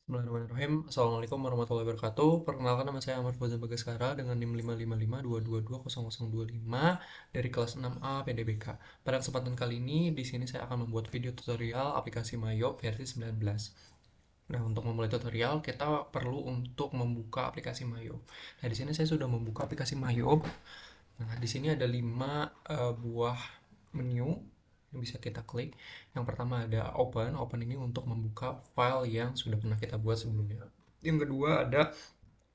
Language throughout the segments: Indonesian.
Bismillahirrahmanirrahim. Assalamualaikum warahmatullahi wabarakatuh. Perkenalkan, nama saya Ahmad Fauzan Bagaskara dengan NIM 55552220025 dari kelas 6A PDBK. Pada kesempatan kali ini, di sini saya akan membuat video tutorial aplikasi Mayo versi 19. Nah, untuk memulai tutorial, kita perlu untuk membuka aplikasi Mayo. Nah, di sini saya sudah membuka aplikasi Mayo. Nah, di sini ada 5 buah menu yang bisa kita klik. Yang pertama ada open. Open ini untuk membuka file yang sudah pernah kita buat sebelumnya. Yang kedua ada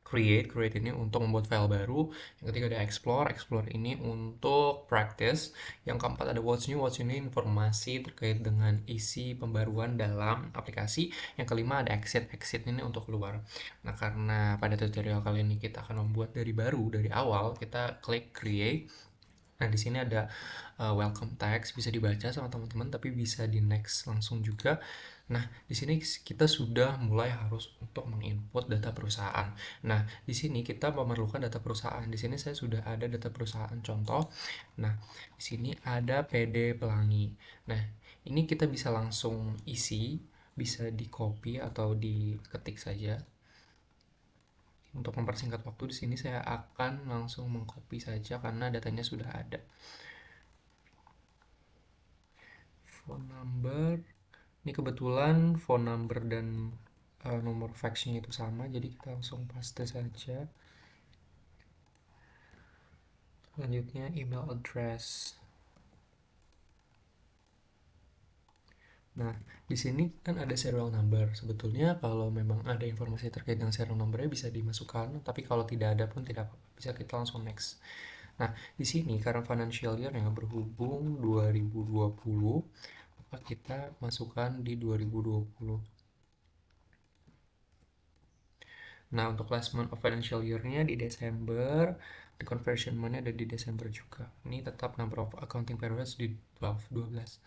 create. Create ini untuk membuat file baru. Yang ketiga ada explore. Explore ini untuk practice. Yang keempat ada what's new. What's new ini informasi terkait dengan isi pembaruan dalam aplikasi. Yang kelima ada exit. Exit ini untuk keluar. Nah, karena pada tutorial kali ini kita akan membuat dari baru, dari awal, kita klik create. Nah, di sini ada welcome text, bisa dibaca sama teman-teman, tapi bisa di next langsung juga. Nah, di sini kita sudah mulai harus untuk menginput data perusahaan. Nah, di sini kita memerlukan data perusahaan. Di sini saya sudah ada data perusahaan contoh. Nah, di sini ada PD Pelangi. Nah, ini kita bisa langsung isi, bisa di copy atau diketik saja. Untuk mempersingkat waktu, di sini saya akan langsung mengcopy saja karena datanya sudah ada. Phone number, ini kebetulan phone number dan nomor faxnya itu sama, jadi kita langsung paste saja. Selanjutnya email address. Nah, di sini kan ada serial number. Sebetulnya kalau memang ada informasi terkait dengan serial numbernya bisa dimasukkan, tapi kalau tidak ada pun tidak apa-apa. Bisa kita langsung next. Nah, di sini karena financial year-nya berhubung 2020, maka kita masukkan di 2020. Nah, untuk last month of financial year-nya di Desember, the conversion month-nya ada di Desember juga. Ini tetap number of accounting periods di 12.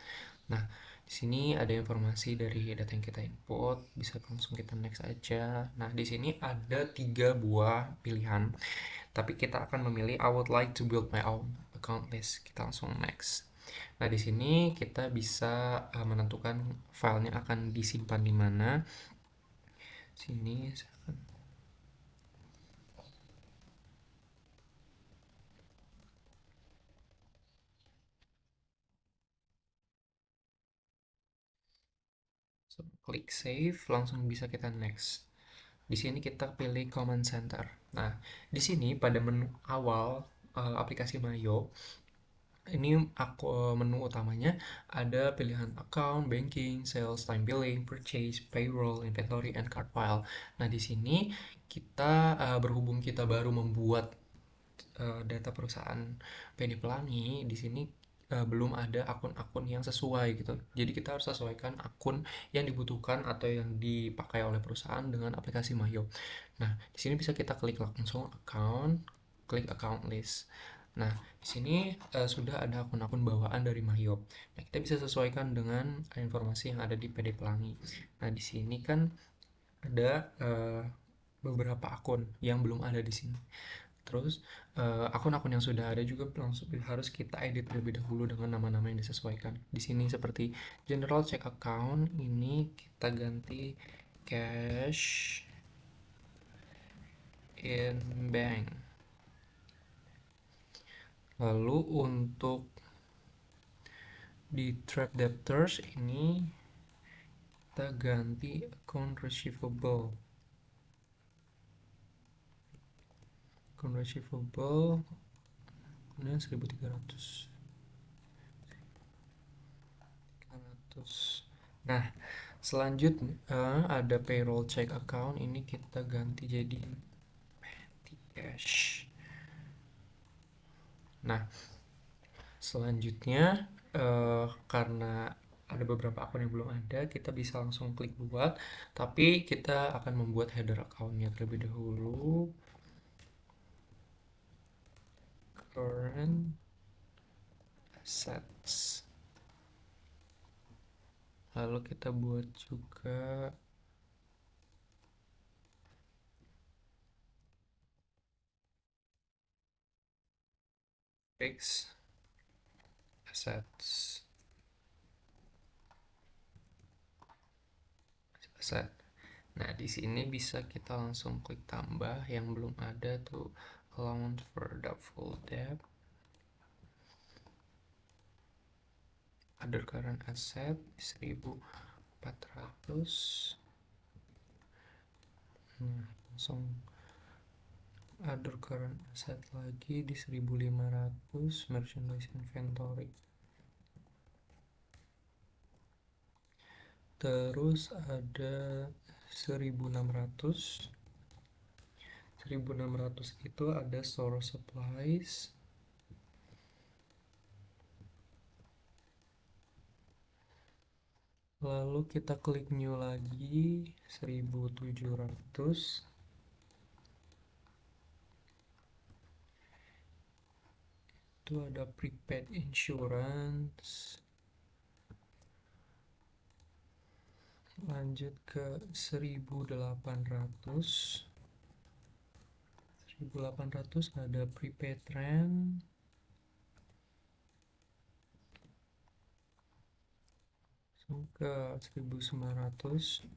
Nah, di sini ada informasi dari data yang kita input, bisa langsung kita next aja. Nah, di sini ada 3 buah pilihan, tapi kita akan memilih I would like to build my own account list. Kita langsung next. Nah, di sini kita bisa menentukan filenya akan disimpan di mana. Sini saya akan klik save, langsung bisa kita next. Di sini kita pilih command center. Nah, di sini pada menu awal aplikasi Mayo, ini menu utamanya ada pilihan account, banking, sales, time billing, purchase, payroll, inventory, and card file. Nah, di sini kita berhubung kita baru membuat data perusahaan PD Pelangi, di sini belum ada akun-akun yang sesuai gitu. Jadi kita harus sesuaikan akun yang dibutuhkan atau yang dipakai oleh perusahaan dengan aplikasi Mayo. Nah, di sini bisa kita klik langsung account, klik account list. Nah, di sini sudah ada akun-akun bawaan dari Mayo. Nah, kita bisa sesuaikan dengan informasi yang ada di PD Pelangi. Nah, di sini kan ada beberapa akun yang belum ada di sini. Terus akun-akun yang sudah ada juga langsung harus kita edit terlebih dahulu dengan nama-nama yang disesuaikan. Di sini seperti general check account ini kita ganti cash in bank. Lalu untuk di track debtors ini kita ganti account receivable. Account receivable ini 1300. Nah, selanjutnya ada payroll check account, ini kita ganti jadi petty cash. Nah, selanjutnya karena ada beberapa akun yang belum ada, kita bisa langsung klik buat, tapi kita akan membuat header accountnya terlebih dahulu. Current assets. Lalu kita buat juga fixed assets. Asset. Nah, di sini bisa kita langsung klik tambah yang belum ada tuh, allowance for doubtful debt, other current asset 1400. Nah, langsung other current asset lagi di 1500, merchandise inventory. Terus ada 1600. 1600 itu ada store supplies. Lalu kita klik new lagi 1700. Itu ada prepaid insurance. Lanjut ke 1800. 1800 ada prepaid rent. Langsung ke 1900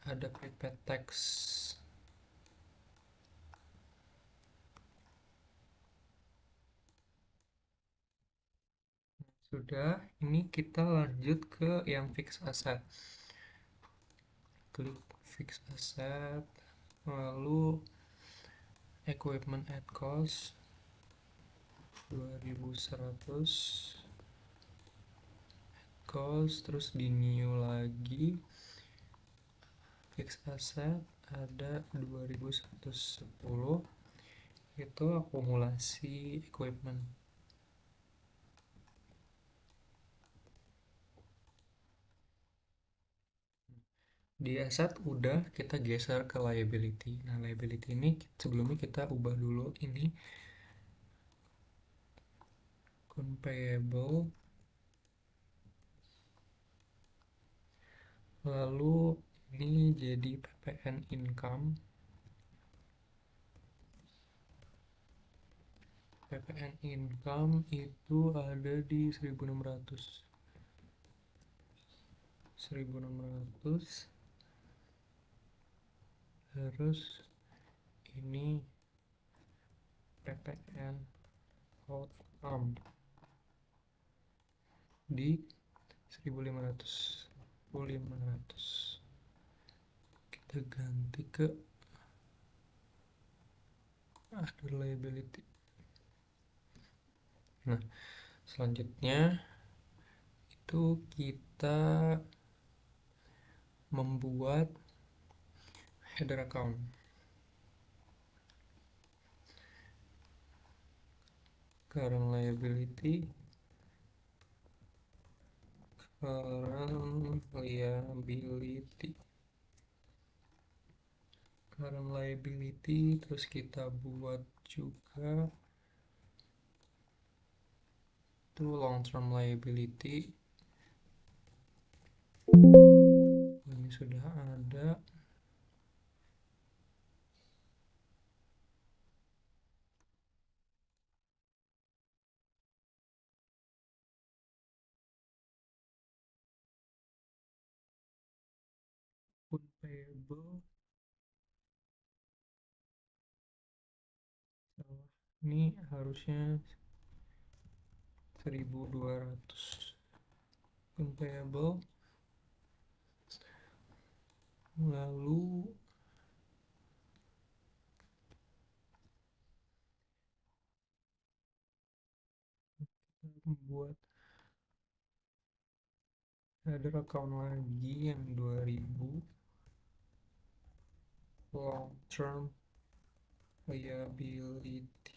ada prepaid tax. Sudah, ini kita lanjut ke yang fixed asset. Klik fixed asset, lalu equipment at cost 2100, cost, terus di new lagi fixed asset ada 2110, itu akumulasi equipment. Di aset udah, kita geser ke liability. Nah, liability ini sebelumnya kita ubah dulu ini account payable, lalu ini jadi PPN income. PPN income itu ada di 1600. 1600. Terus ini PPN outcome di 1500. 1500 kita ganti ke other liability. Nah, selanjutnya itu kita membuat header account. Current liability, current liability, terus kita buat juga itu long term liability. Ini sudah ada. Put payable, salah, ini harusnya 1200. Put payable, lalu membuat header account lagi yang 2000, long term liability.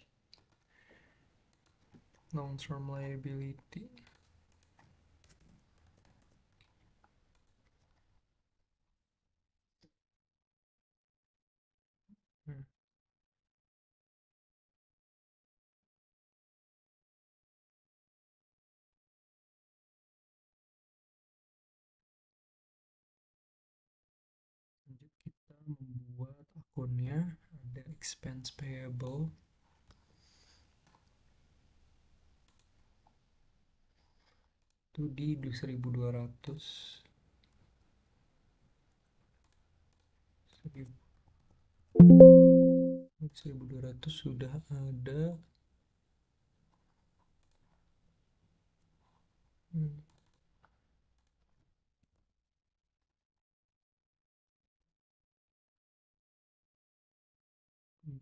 Long term liability. Nah, lanjut kita membuat akunnya, ada expense payable. Itu di 1200. 1.200 sudah ada.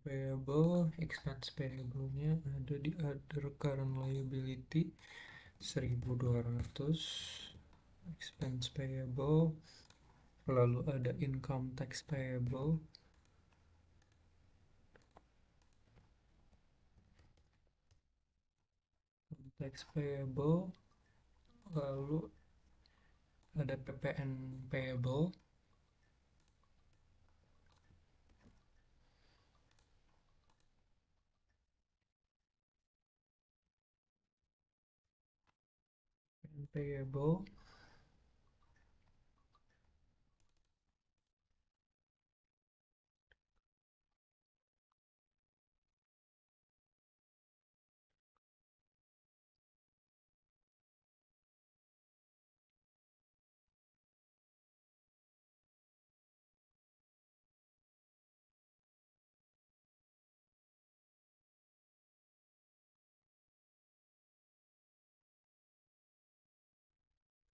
Payable, expense payable-nya ada di other current liability 1.200 expense payable, lalu ada income tax payable, lalu ada PPN payable, payable,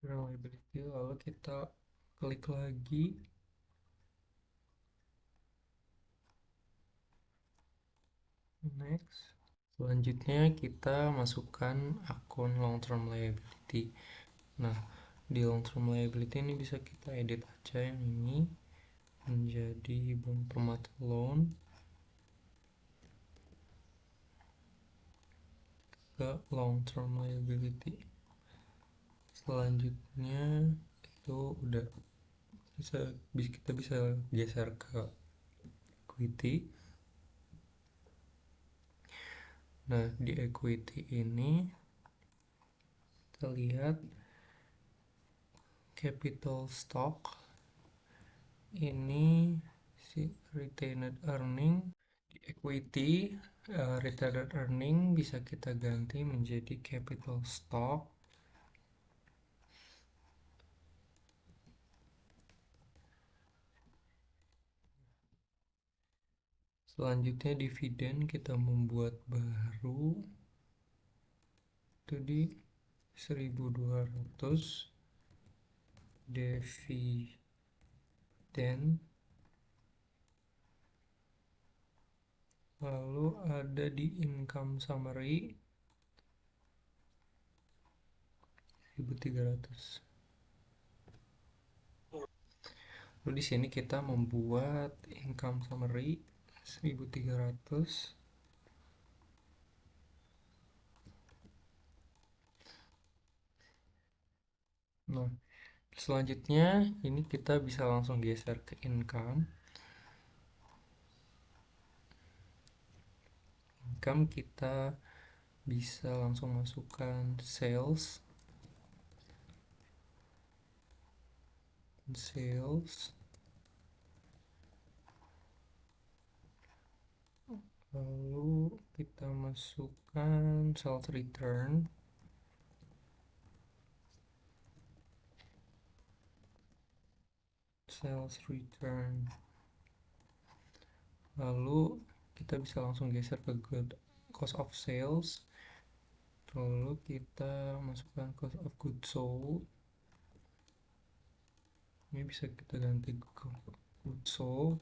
liability, lalu kita klik lagi next. Selanjutnya kita masukkan akun long term liability. Nah, di long term liability ini bisa kita edit aja yang ini menjadi Bank Permata Loan ke long term liability. Selanjutnya itu udah kita bisa geser ke equity. Nah, di equity ini kita lihat capital stock ini si retained earning. Di equity retained earning bisa kita ganti menjadi capital stock. Selanjutnya dividen kita membuat baru itu di 1.200 dividen, lalu ada di income summary 1.300. Lalu di sini kita membuat income summary 1.300. Nah, selanjutnya ini kita bisa langsung geser ke income. Income kita bisa langsung masukkan sales, lalu kita masukkan sales return, lalu kita bisa langsung geser ke cost of sales, lalu kita masukkan cost of goods sold. Ini bisa kita ganti ke goods sold.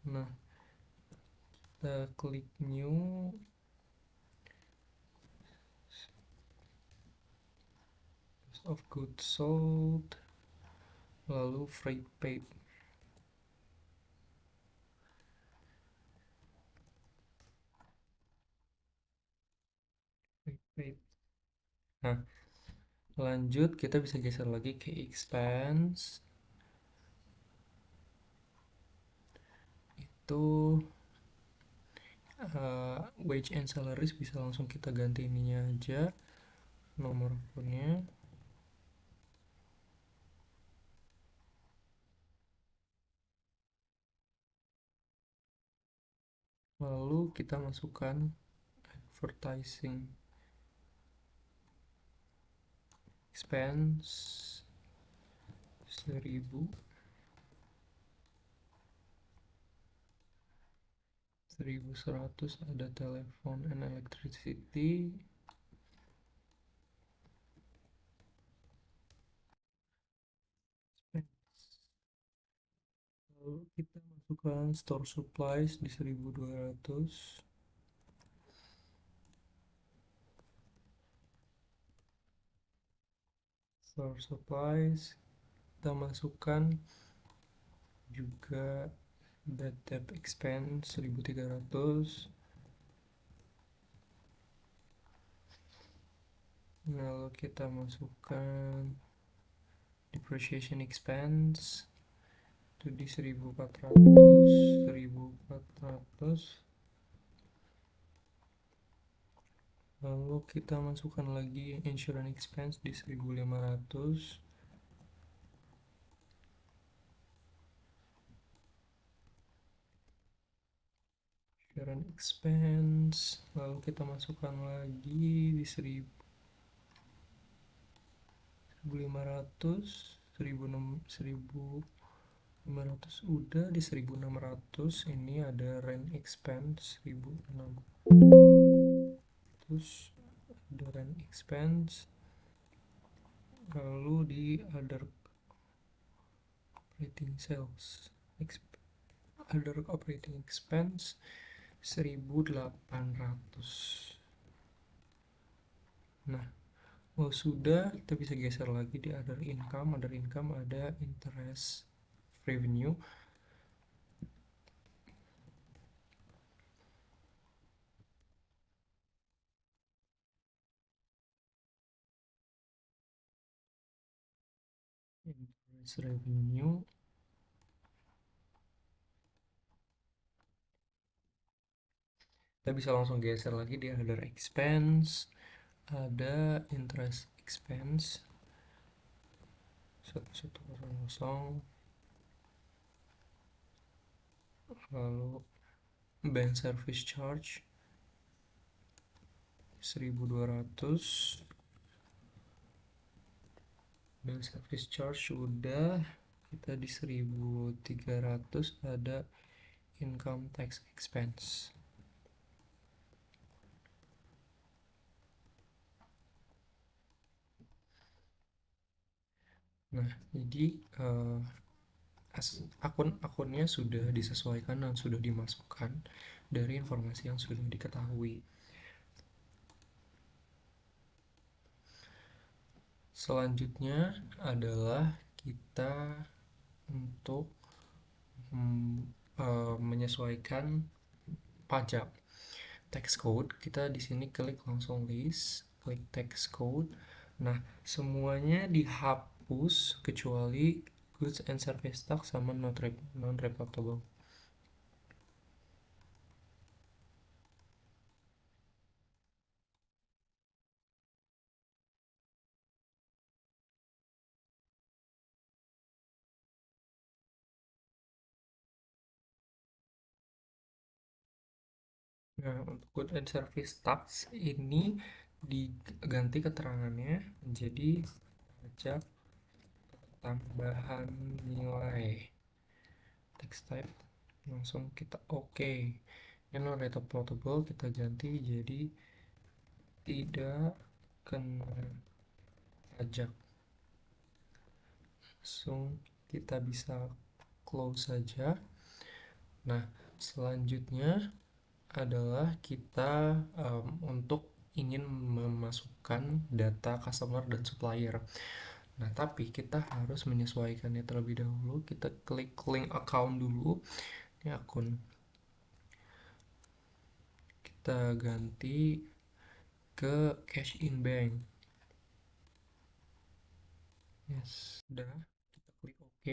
Nah, kita klik new, cost of goods sold, lalu freight paid. Nah, lanjut kita bisa geser lagi ke expense. Itu wage and salaries bisa langsung kita ganti ininya aja, nomor akunnya. Lalu kita masukkan advertising expense 1.000. 1100 ada telepon and electricity. Lalu kita masukkan store supplies di 1200. Store supplies kita masukkan juga bad debt expense 1300. Lalu kita masukkan depreciation expense itu di 1400. Lalu kita masukkan lagi insurance expense di 1500. Insurance expense lalu kita masukkan lagi di 1500. 1500 udah. Di 1600 ini ada rent expense 1600, ada rent expense. Lalu di other operating sales other operating expense 1800. Nah, sudah, kita bisa geser lagi di other income. Other income ada interest revenue. Interest revenue kita bisa langsung geser lagi di other expense. Ada interest expense 1100. Lalu bank service charge 1200. Bank service charge sudah. Kita di 1300 ada income tax expense. Nah, jadi akun-akunnya sudah disesuaikan dan sudah dimasukkan dari informasi yang sudah diketahui. Selanjutnya adalah kita untuk menyesuaikan pajak. Tax code, kita di sini klik langsung list, klik tax code. Nah, semuanya dihapus kecuali goods and service tax sama non reportable. Nah, untuk good and service tax ini diganti keterangannya menjadi pajak tambahan nilai. Tax type langsung kita oke. Ini non reportable kita ganti jadi tidak kena pajak. Langsung kita bisa close saja. Nah, selanjutnya adalah kita untuk ingin memasukkan data customer dan supplier. Nah, tapi kita harus menyesuaikannya terlebih dahulu. Kita klik link account dulu. Ini akun. Kita ganti ke cash in bank. Yes, udah. Kita klik OK.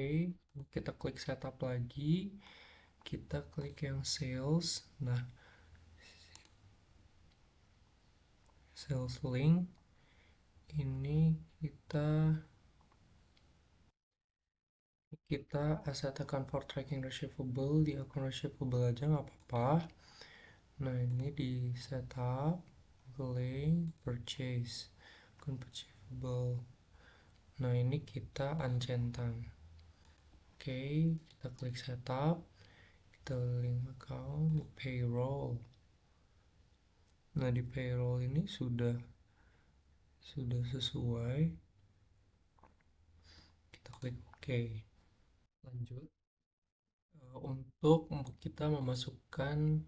Kita klik setup lagi. Kita klik yang sales. Nah, sales link ini kita set account for tracking receivable di akun receivable aja nggak apa-apa. Nah, ini di setup link purchase akun receivable. Nah, ini kita uncentang. Oke, kita klik setup. detailing account, di payroll. Nah, di payroll ini sudah sesuai. Kita klik OK. Lanjut. Untuk kita memasukkan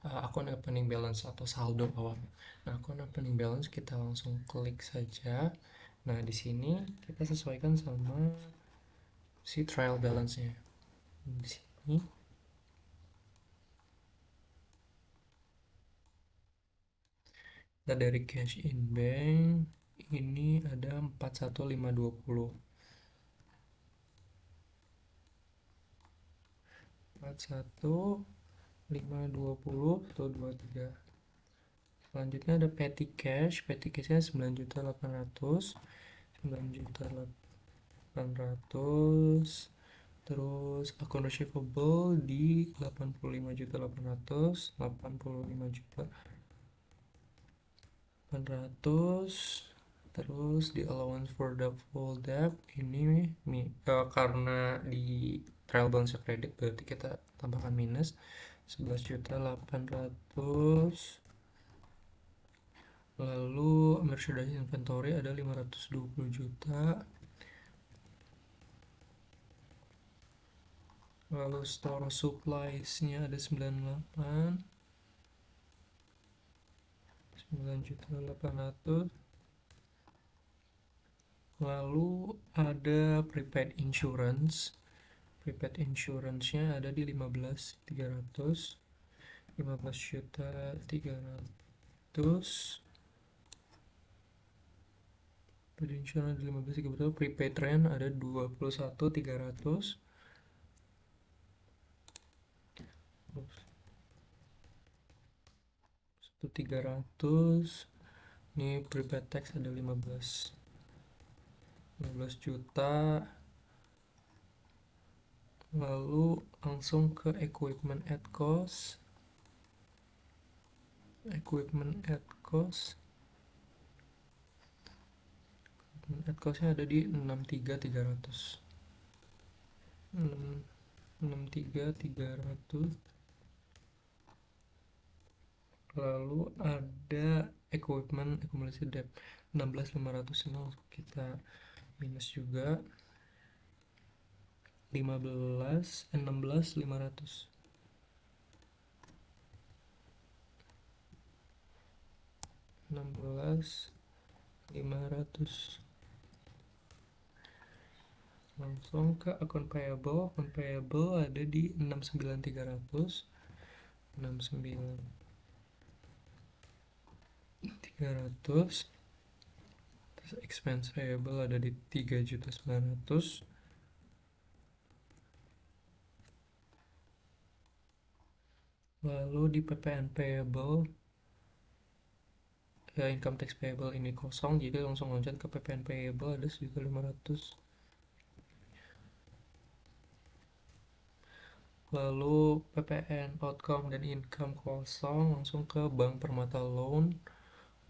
akun opening balance atau saldo awal. Nah, akun opening balance kita langsung klik saja. Nah, di sini kita sesuaikan sama si trial balance-nya. Di sini kita dari cash in bank ini ada 41520. 41520 atau 23. Selanjutnya ada petty cash. Petty cash-nya 9.800.000. 9.800.000. Terus akun receivable di 85.800.000. 85.800.000. Terus di allowance for doubtful debt ini karena di trial balance kredit berarti kita tambahkan minus 11.800.000. Lalu merchandise inventory ada 520 juta. Lalu store supplies-nya ada 9.800. Lalu ada prepaid insurance. Prepaid insurance-nya ada di 15.300. 15.300. Prepaid insurance di 15.300. Prepaid rent ada 21.300. 1.300. Ini prepaid tax ada 15 juta. Lalu langsung ke equipment at cost. Equipment at cost-nya ada di 63.300. 63.300. Lalu ada equipment accumulated debt 16.500. ini langsung kita minus juga. 16.500. Langsung ke akun payable. Akun payable ada di 69.300. 69.300. Terus expense payable ada di 3.900.000. Lalu di PPN payable ya, income tax payable ini kosong, jadi langsung loncat ke PPN payable ada 1.500.000. Lalu PPN outcome dan income kosong, langsung ke Bank Permata Loan.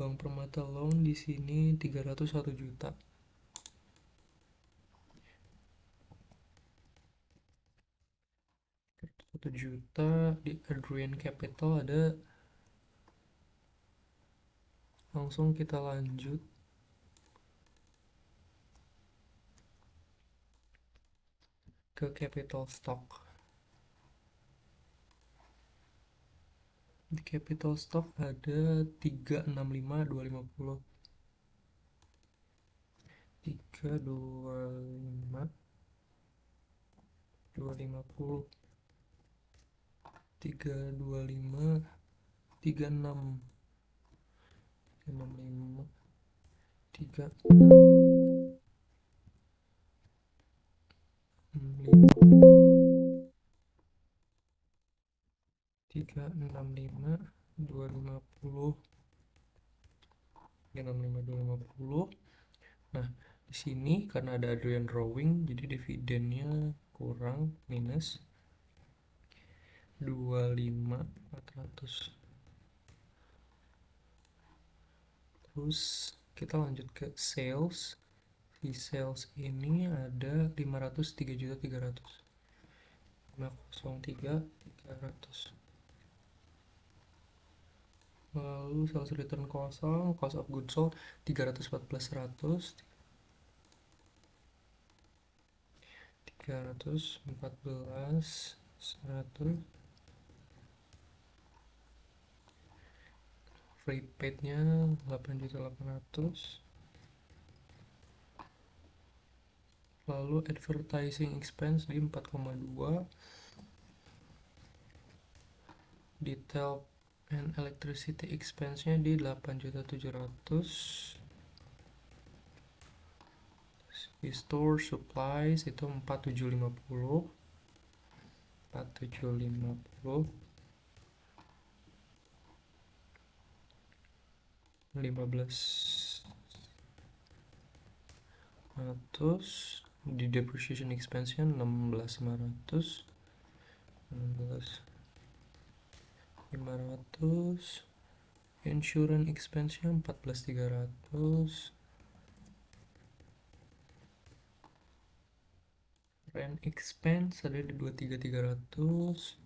Bank Permata Loan di sini 301 juta. 1 juta. Di Adrian Capital ada. Langsung kita lanjut ke capital stock. Di capital stock ada 365.250. 325.250. 325 36 65 3 365 250. 365 250. Nah, di sini karena ada Adrian drawing jadi dividennya kurang, minus 25.400. Terus kita lanjut ke sales. Di sales ini ada 503.300. 503 300. Lalu sales return kosong, cost of goods sold 314 100, 314 100. Free paid-nya 8.800.000. Lalu advertising expense di 4,2. Detail and electricity expense-nya di 8.700.000. Di store supplies itu 4.750. 4.750. 15.100. Di depreciation expense-nya 16.500. 16.500. Insurance expense-nya 14.300. Rent expense ada di 23.300.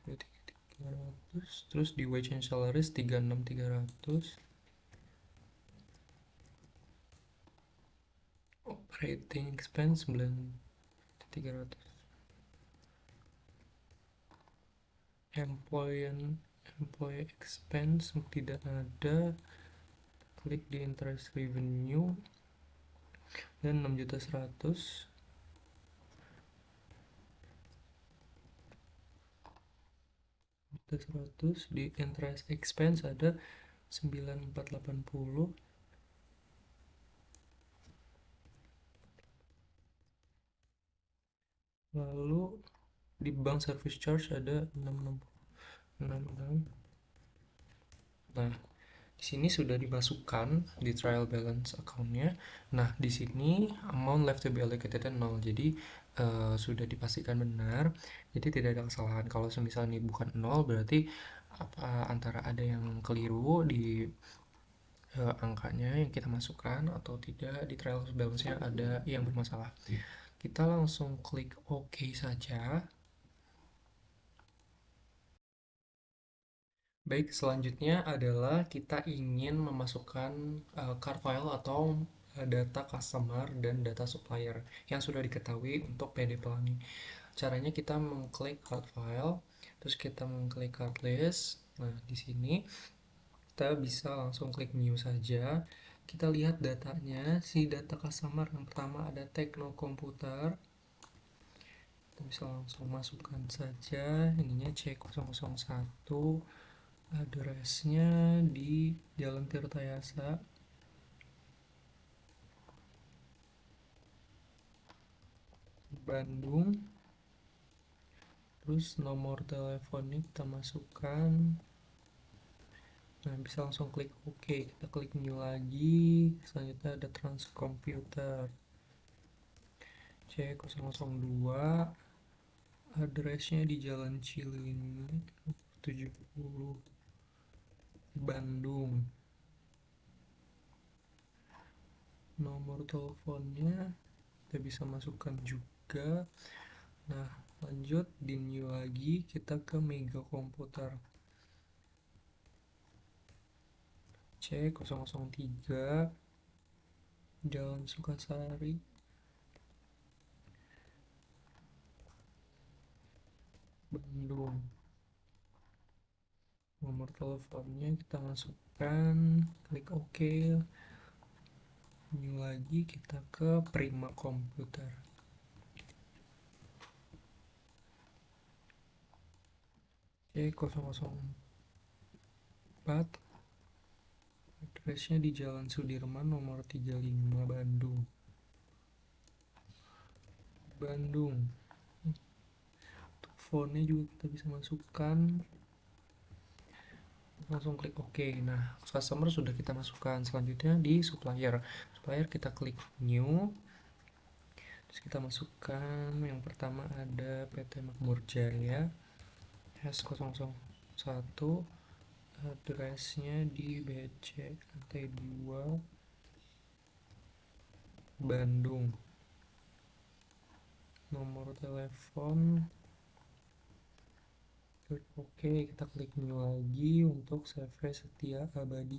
23.300. Terus di wage and salaries 36.300. Operating expense 9.300. Employee expense tidak ada. Klik di interest revenue dan 6.100.000. Di interest expense ada 9.480. Lalu di bank service charge ada 6.66. Nah, di sini sudah dimasukkan di trial balance account-nya. Nah, di sini amount left to be allocated 0. Jadi sudah dipastikan benar. Jadi tidak ada kesalahan. Kalau misalnya ini bukan 0 berarti antara ada yang keliru di angkanya yang kita masukkan atau tidak, di trial balance-nya ada yang bermasalah. Kita langsung klik OK saja. Baik, selanjutnya adalah kita ingin memasukkan card file atau data customer dan data supplier yang sudah diketahui untuk PD Pelangi. Caranya kita mengklik card file, terus kita mengklik card list. Nah, di sini kita bisa langsung klik new saja. Kita lihat datanya, si data customer yang pertama ada Tekno Komputer. Kita bisa langsung masukkan saja, ininya C001. Address-nya di Jalan Tirtayasa, Bandung. Terus nomor teleponnya kita masukkan. Nah, bisa langsung klik OK. Kita klik new lagi. Selanjutnya ada Transkomputer C002. Address-nya di Jalan Cilinyi 70, Bandung. Nomor teleponnya kita bisa masukkan juga. Nah, lanjut di new lagi, kita ke Mega Komputer C003, Jalan Sukasari, Bandung. Nomor teleponnya kita masukkan, klik OK. New lagi, kita ke Prima Komputer C004. Address-nya di Jalan Sudirman nomor 35, Bandung. Untuk phone-nya juga kita bisa masukkan. Langsung klik OK. Nah, customer sudah kita masukkan. Selanjutnya di supplier. Supplier kita klik new. Terus kita masukkan yang pertama ada PT Makmur Jaya S001. Address-nya di BC lantai 2, Bandung. nomor telepon. Oke, kita klik new lagi untuk CV setia abadi.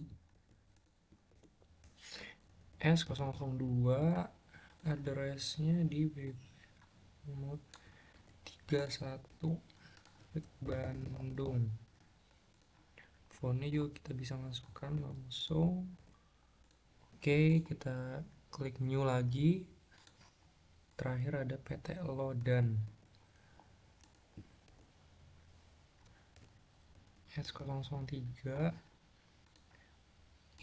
S002, addressnya di nomor 31 Bandung. Phone-nya juga kita bisa masukkan langsung. Oke, kita klik new lagi. Terakhir ada PT Lodan. S003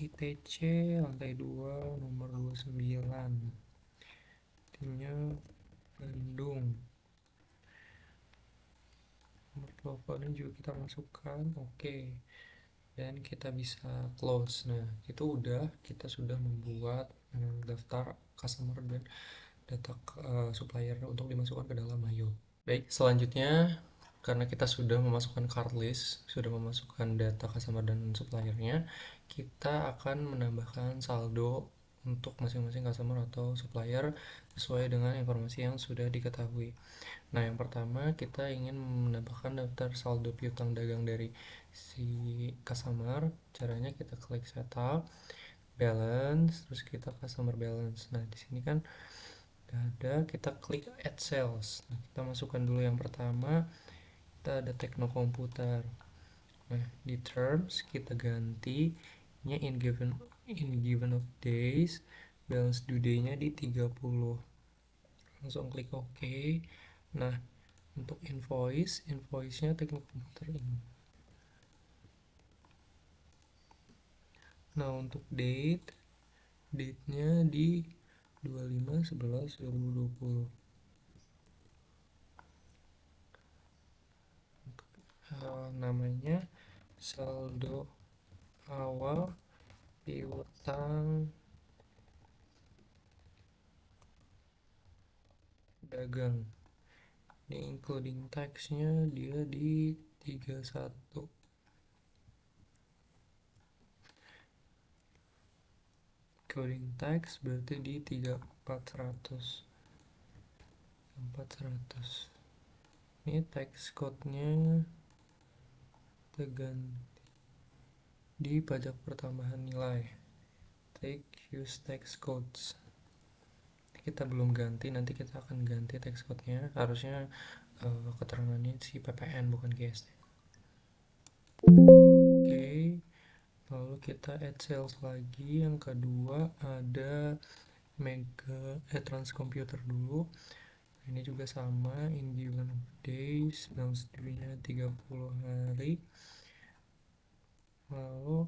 ITC lantai 2 nomor 29. Timnya Bandung. Nomor teleponnya juga kita masukkan. Oke. Dan kita bisa close. Nah, itu udah, kita sudah membuat daftar customer dan data supplier untuk dimasukkan ke dalam Mayo. Baik, selanjutnya karena kita sudah memasukkan card list, sudah memasukkan data customer dan suppliernya, kita akan menambahkan saldo untuk masing-masing customer atau supplier sesuai dengan informasi yang sudah diketahui. Nah, yang pertama kita ingin menambahkan daftar saldo piutang dagang dari si customer. Caranya kita klik setup, balance, terus kita customer balance. Nah, di sini kan ada, kita klik add sales. Nah, kita masukkan dulu yang pertama, kita ada Tekno Komputer. Nah, di terms kita ganti nya in given of days, balance due day-nya di 30. Langsung klik OK. Nah, untuk invoice-nya Tekno Komputer ini. Nah, untuk date-nya di 25/11/2020. Namanya saldo awal piutang dagang. Ini including tax-nya dia di 31. Including tax berarti di 3400. Ini tax code-nya kita ganti di pajak pertambahan nilai. Take use tax codes. Kita belum ganti, nanti kita akan ganti tax code-nya. Harusnya keterangannya si PPN bukan GST. Oke, lalu kita add sales lagi. Yang kedua ada Trans Computer dulu. Ini juga sama, in given of days, balance due-nya 30 hari. Lalu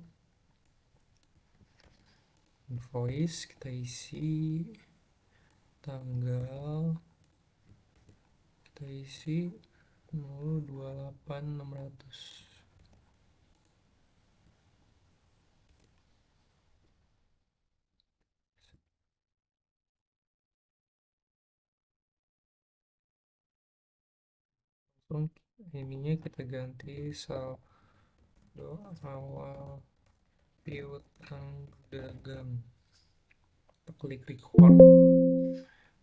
invoice kita isi tanggal, kita isi 28.600. Langsung ininya kita ganti saldo awal piutang dagang. Kita klik record.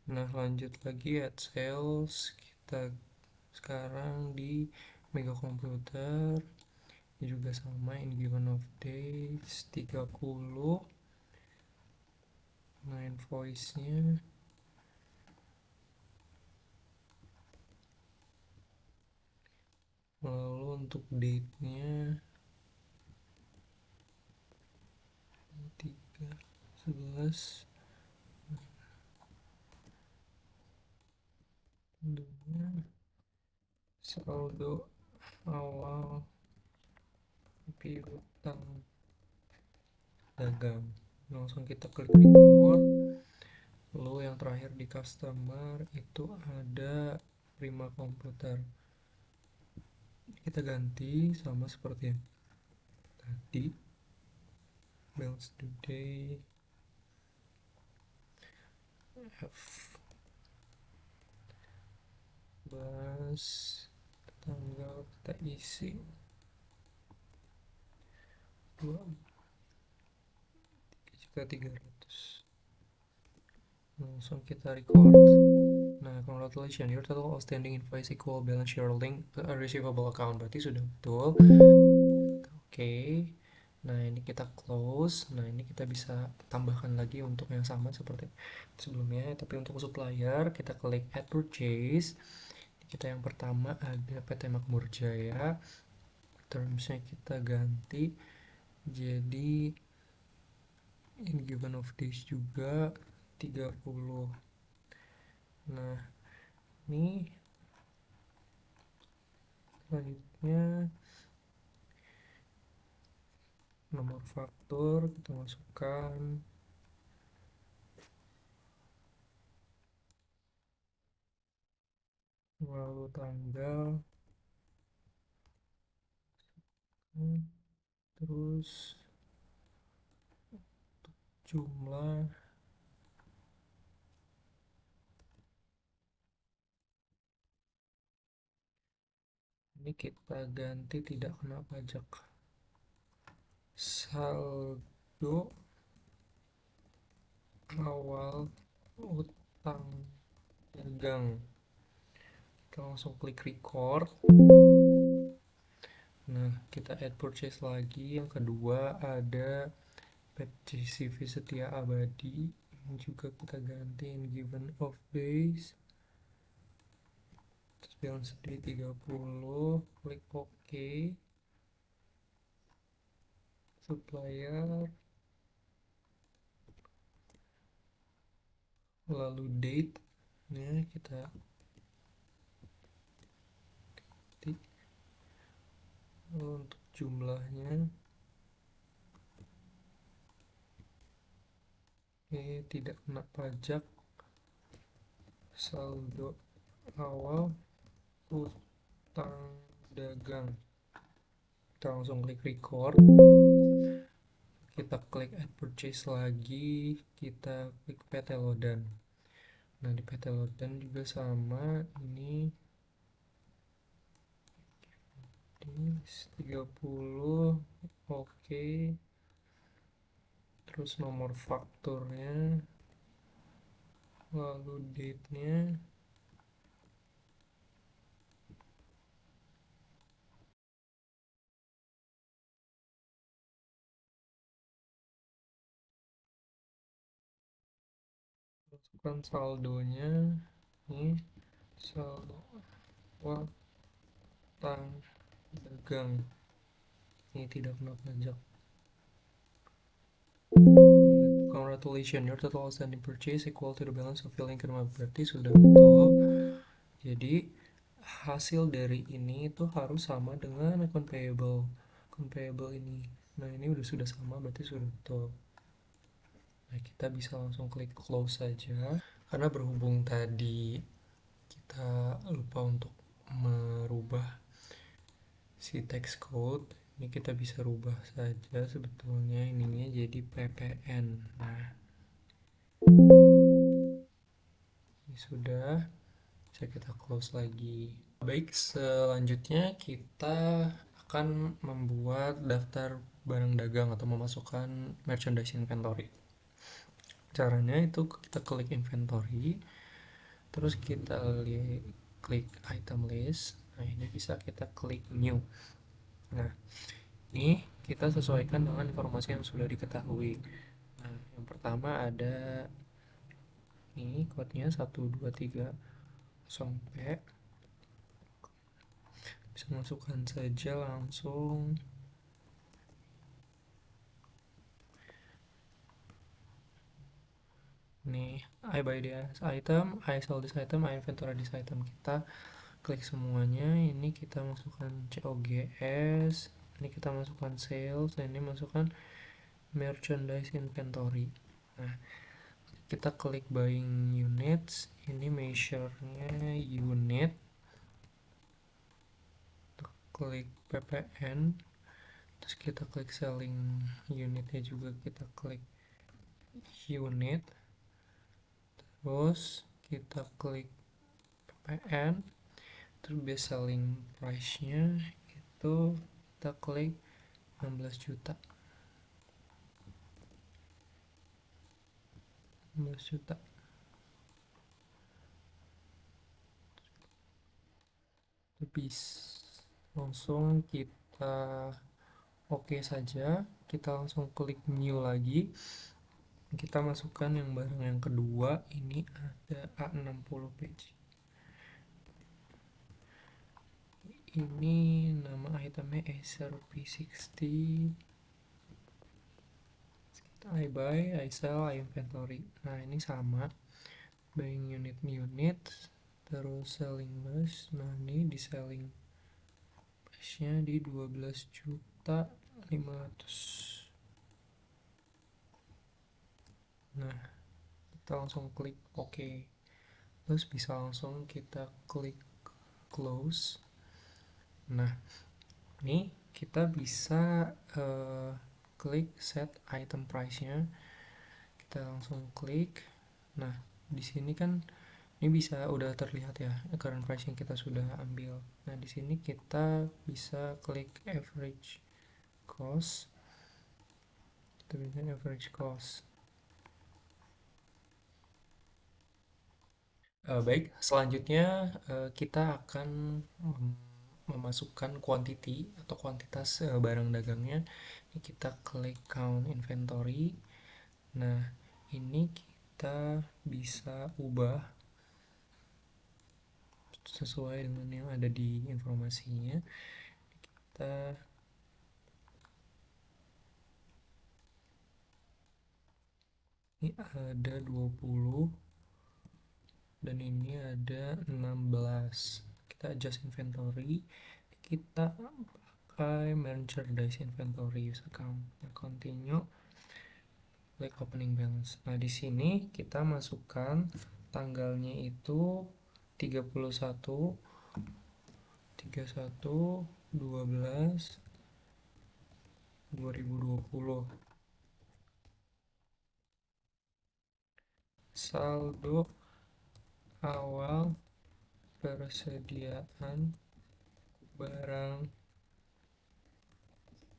Nah, lanjut lagi add sales. Kita sekarang di Mega Komputer. Ini juga sama, in given of days 30. Nah, invoice-nya lalu untuk date-nya 3/11 dengan saldo awal piutang dagang. Langsung kita klik record. Lalu yang terakhir di customer itu ada Prima Komputer. Kita ganti sama seperti yang tadi, balance due day F bas tanggal kita isi 2.300.000. Langsung kita record. Nah, congratulations, your total outstanding invoice equal balance share link a receivable account. Berarti sudah betul. Oke. Nah, ini kita close. Nah, ini kita bisa tambahkan lagi untuk yang sama seperti sebelumnya. Tapi untuk supplier, kita klik add purchase. Kita yang pertama ada PT Makmur Jaya. Termsnya kita ganti jadi in given of days juga 30. Nah, ini selanjutnya nomor faktur kita masukkan, lalu tanggal, terus jumlah, ini kita ganti tidak kena pajak, saldo awal utang dagang. Kita langsung klik record. Nah, kita add purchase lagi. Yang kedua ada PCV Setia Abadi. Ini juga kita ganti in given of days. Terus balance day 30. Klik OK. Supplier. Lalu date. Nya kita ganti. Lalu untuk jumlahnya. Ini tidak kena pajak, saldo awal utang dagang. Kita langsung klik record, kita klik add purchase lagi, kita klik PT Lodan. Nah, di PT Lodan juga sama, ini 30. Oke. Terus nomor fakturnya, lalu date-nya, masukkan saldonya. Ini saldo utang dagang, ini tidak kena pajak. Congratulations, your total outstanding purchase equal to the balance of your link rumah. Berarti sudah betul. Jadi hasil dari ini itu harus sama dengan account payable. Account payable ini. Nah, ini sudah sama, berarti sudah betul. Nah, kita bisa langsung klik close saja. Karena berhubung tadi kita lupa untuk merubah si text code, ini kita bisa rubah saja sebetulnya ininya jadi PPN. Nah, ini sudah bisa kita close lagi. Baik, selanjutnya kita akan membuat daftar barang dagang atau memasukkan merchandise inventory. Caranya itu kita klik inventory, terus kita klik item list. Nah, ini bisa kita klik new. Nah, ini kita sesuaikan dengan informasi yang sudah diketahui. Nah, yang pertama ada ini kodenya 1230P. Bisa masukkan saja langsung. Nih, I buy this item, I sell this item, I inventory this item. Kita klik semuanya. Ini kita masukkan COGS, ini kita masukkan sales, dan ini masukkan merchandise inventory. Nah, kita klik buying units, ini measure-nya unit, klik PPN, terus kita klik selling unitnya juga kita klik unit, terus kita klik PPN, terus best selling price-nya itu kita klik 16 juta. 16 juta. Habis langsung kita oke saja, kita langsung klik new lagi. Kita masukkan yang barang yang kedua, ini ada A60 page. Ini nama itemnya Acer P60. I buy, I sell, I inventory. Nah ini sama, buying unit, terus selling bus. Nah ini di selling busnya di 12.500. Nah kita langsung klik OK, terus bisa langsung kita klik close. Nah ini kita bisa klik set item price-nya. Kita langsung klik. Nah di sini kan ini bisa udah terlihat ya current price yang kita sudah ambil. Nah di sini kita bisa klik average cost. Kita bisa average cost. Baik, selanjutnya kita akan memasukkan quantity atau kuantitas barang dagangnya. Ini kita klik count inventory. Nah ini kita bisa ubah sesuai dengan yang ada di informasinya. Kita ini ada 20 dan ini ada 16. Kita adjust inventory, kita pakai merchandise inventory use account. Nah, continue, klik opening balance. Nah di sini kita masukkan tanggalnya itu 31 12 2020. Saldo awal persediaan barang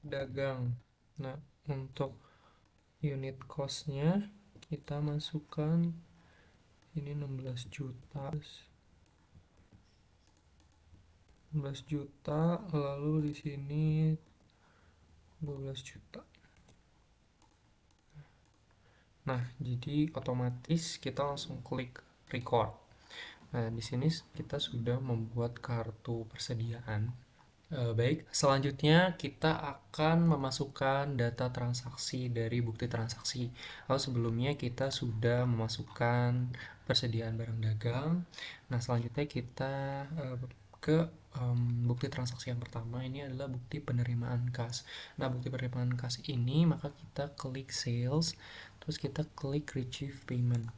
dagang. Nah untuk unit cost-nya kita masukkan ini 16 juta. 16 juta, lalu di sini 12 juta. Nah, jadi otomatis kita langsung klik record. Nah, di sini kita sudah membuat kartu persediaan. Baik, selanjutnya kita akan memasukkan data transaksi dari bukti transaksi. Lalu sebelumnya kita sudah memasukkan persediaan barang dagang. Nah, selanjutnya kita ke bukti transaksi yang pertama, ini adalah bukti penerimaan kas. Nah, bukti penerimaan kas ini maka kita klik sales, terus kita klik retrieve payment.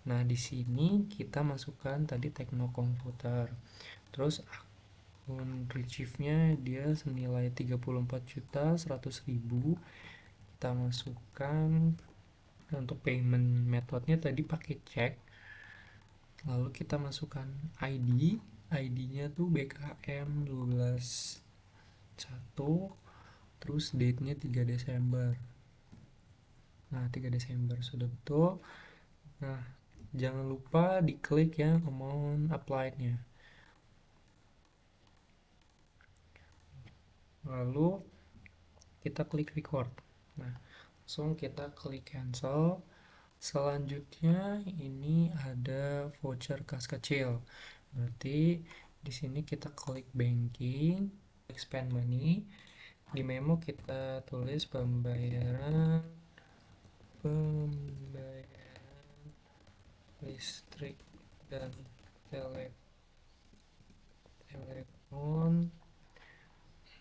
Nah, di sini kita masukkan tadi Tekno Komputer. Terus retrieve-nya dia senilai 34.100.000. Kita masukkan. Nah, untuk payment metodenya tadi pakai cek. Lalu kita masukkan ID-nya tuh BKM 12.1, terus date-nya 3 Desember. Nah, 3 Desember sudah betul. Nah, jangan lupa diklik yang amount applied-nya. Lalu kita klik record. Nah, langsung kita klik cancel. Selanjutnya ini ada voucher kas kecil. Berarti di sini kita klik banking, expand money. Di memo kita tulis pembayaran listrik dan telepon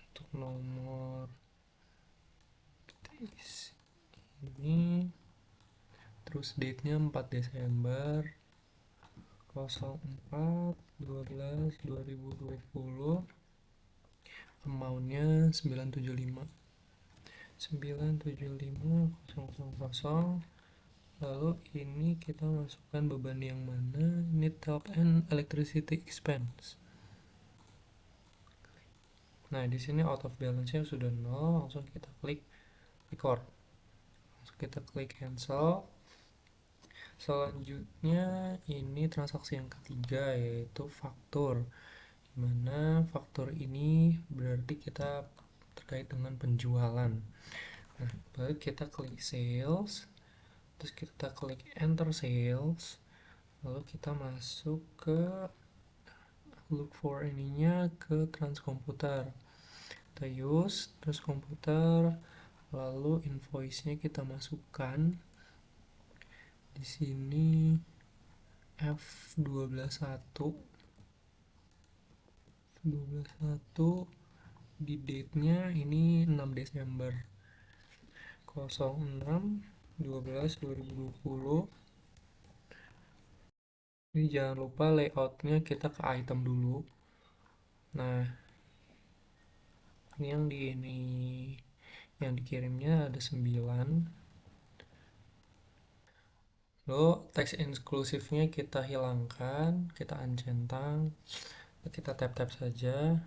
untuk nomor ini, terus date-nya 4 Desember 04/12/2020, amount-nya 975.000. Lalu ini kita masukkan beban yang mana, need help and electricity expense. Nah, di sini out of balance-nya sudah 0, langsung kita klik record. Langsung kita klik cancel. Selanjutnya ini transaksi yang ketiga, yaitu faktur. dimana faktur ini berarti kita terkait dengan penjualan. Nah, baru kita klik sales, terus kita klik enter sales, lalu kita masuk ke look for ininya ke transkomputer, kita use transkomputer, lalu invoice-nya kita masukkan di sini F121 di date-nya ini 6 Desember 06/12/2020. Ini jangan lupa layoutnya kita ke item dulu. Nah, yang dikirimnya ada 9. Lalu teks inklusifnya kita hilangkan, kita uncentang, kita tap-tap saja.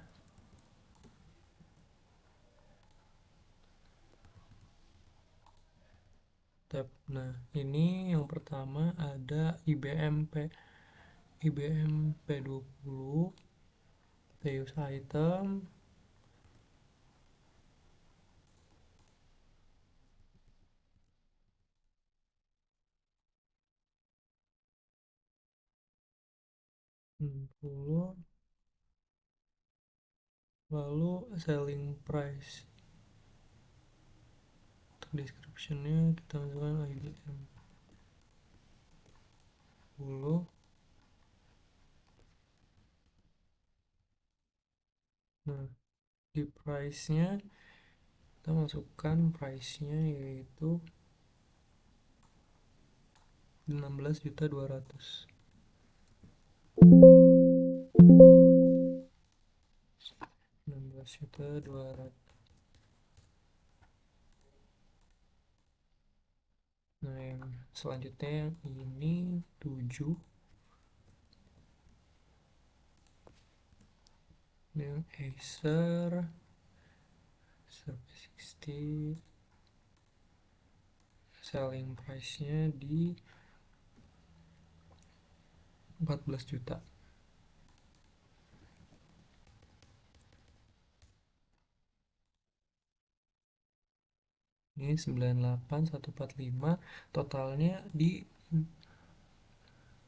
Nah, ini yang pertama ada IBM P20, use item, lalu selling price. Untuk description-nya kita masukkan IBM 10. Nah, di price-nya kita masukkan price-nya yaitu 16.200.000. 16.200.000. Nah, yang selanjutnya yang ini 7. Yang Acer 60, selling price-nya di 14 juta. Ini 98145, totalnya di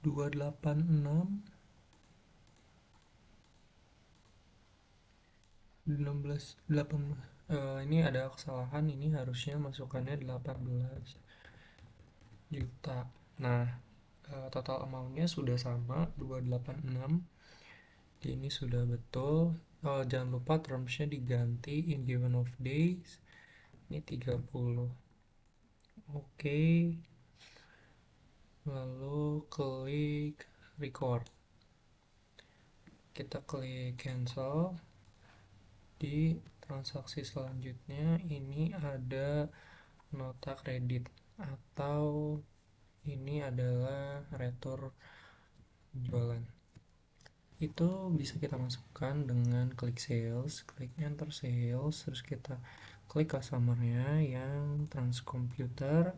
286, 16, 18. Ini ada kesalahan, ini harusnya masukannya 18 juta. Nah, total amount-nya sudah sama 286. Ini sudah betul. Jangan lupa terms-nya diganti in given of days. Ini 30. Oke. Lalu klik record. Kita klik cancel. Di transaksi selanjutnya ini ada nota kredit atau ini adalah retur jualan. Itu bisa kita masukkan dengan klik sales, klik enter sales, terus kita klik customer-nya yang transkomputer,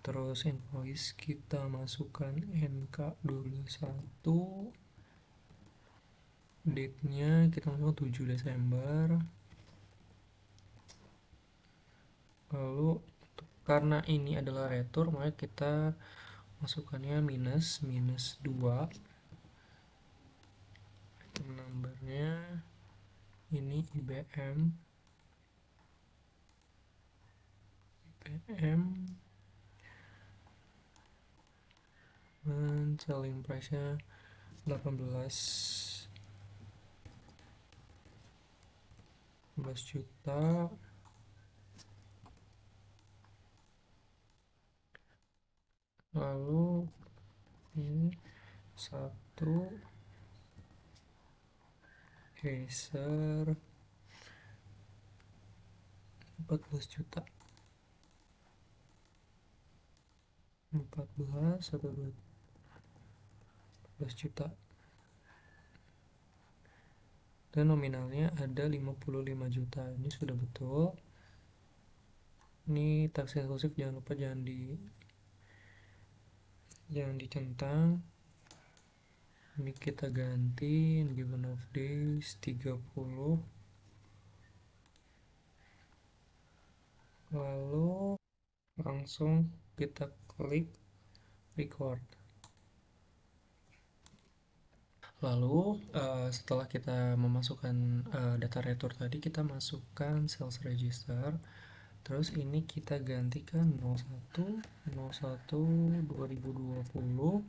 terus invoice kita masukkan NK21, date-nya kita masukkan 7 Desember. Lalu karena ini adalah retur, maka kita masukkannya minus 2. Numbernya ini IBM dan selling price-nya 18 juta. Lalu ini 1 Acer 14 juta. 14 atau 14 juta. Dan nominalnya ada 55 juta. Ini sudah betul. Ini tax eksklusif, jangan lupa jangan dicentang. Ini kita ganti given of days 30. Lalu langsung kita klik record. Lalu setelah kita memasukkan data retur tadi, kita masukkan sales register. Terus ini kita gantikan 01 2020.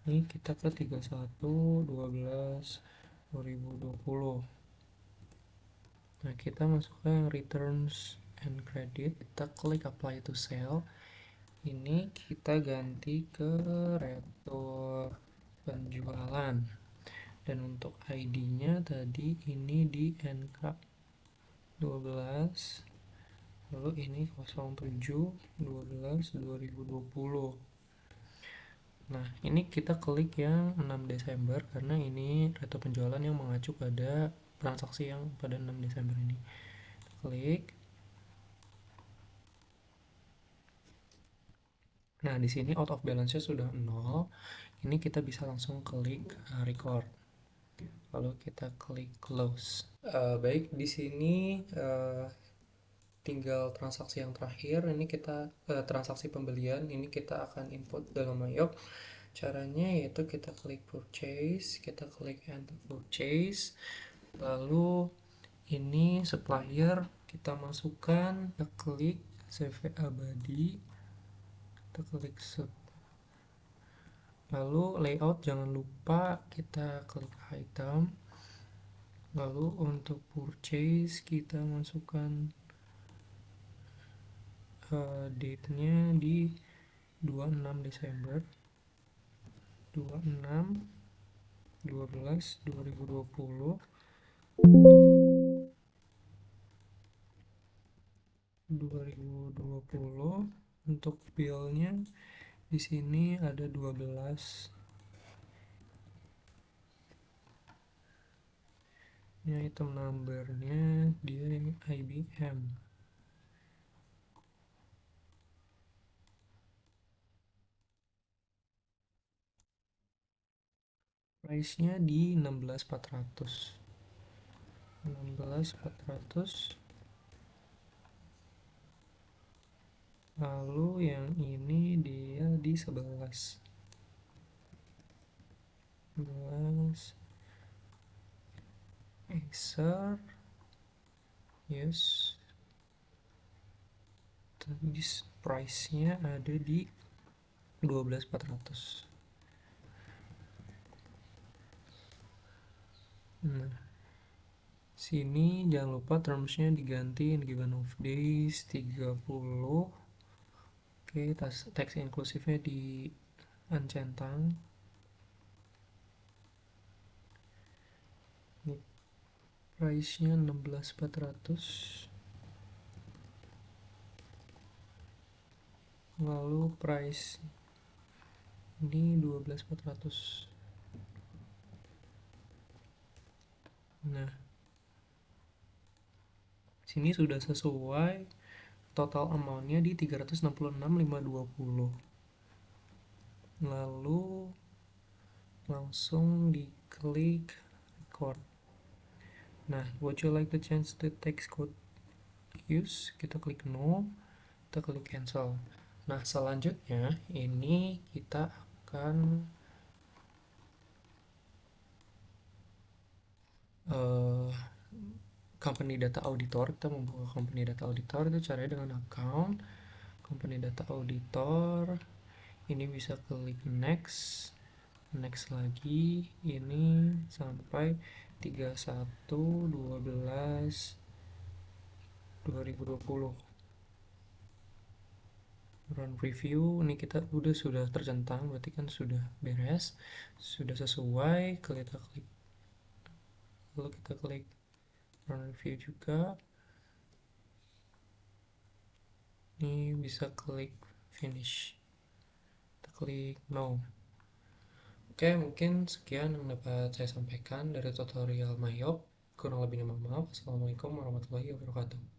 Ini kita ke 31 12 2020. Nah, kita masukkan yang returns and credit. Kita klik apply to sale. Ini kita ganti ke retur penjualan. Dan untuk ID-nya tadi ini di NK 12, lalu ini 07 12 2020. Nah, ini kita klik yang 6 Desember karena ini retur penjualan yang mengacu pada transaksi yang pada 6 Desember ini. Klik. Nah, di sini out of balance-nya sudah 0. Ini kita bisa langsung klik record. Lalu kita klik close. Baik, di sini tinggal transaksi yang terakhir. Ini kita transaksi pembelian. Ini kita akan input dalam Mayop. Caranya yaitu kita klik purchase, kita klik enter purchase. Lalu ini supplier kita masukkan, kita klik CV abadi, kita klik sub. Lalu layout jangan lupa kita klik item. Lalu untuk purchase kita masukkan date-nya di 26 Desember 26 12 2020. Untuk bill-nya di sini ada 12. Ini item number-nya dia ini IBM. Price-nya di 16.400. 16.400. Lalu yang ini dia di 11. 11 Acer. Yes. Tadi price-nya ada di 12.400. Nah, sini jangan lupa terms-nya diganti given of days 30. Oke, teks inklusifnya di uncentang. Ini price-nya 16.400. Lalu price ini 12.400. Nah, sini sudah sesuai, total amount-nya di 366.520. Lalu langsung diklik record. Nah, would you like to change the text code use? Kita klik no, kita klik cancel. Nah, selanjutnya ini kita akan company data auditor. Kita membuka company data auditor itu caranya dengan account company data auditor. Ini bisa klik next lagi, ini sampai 31/12/2020. Run preview. Ini kita sudah tercentang, berarti kan sudah beres, sudah sesuai. Kita klik, lalu kita klik run review juga. Ini bisa klik finish, kita klik no. Oke, mungkin sekian yang dapat saya sampaikan dari tutorial Mayop. Kurang lebihnya mohon maaf. Assalamualaikum warahmatullahi wabarakatuh.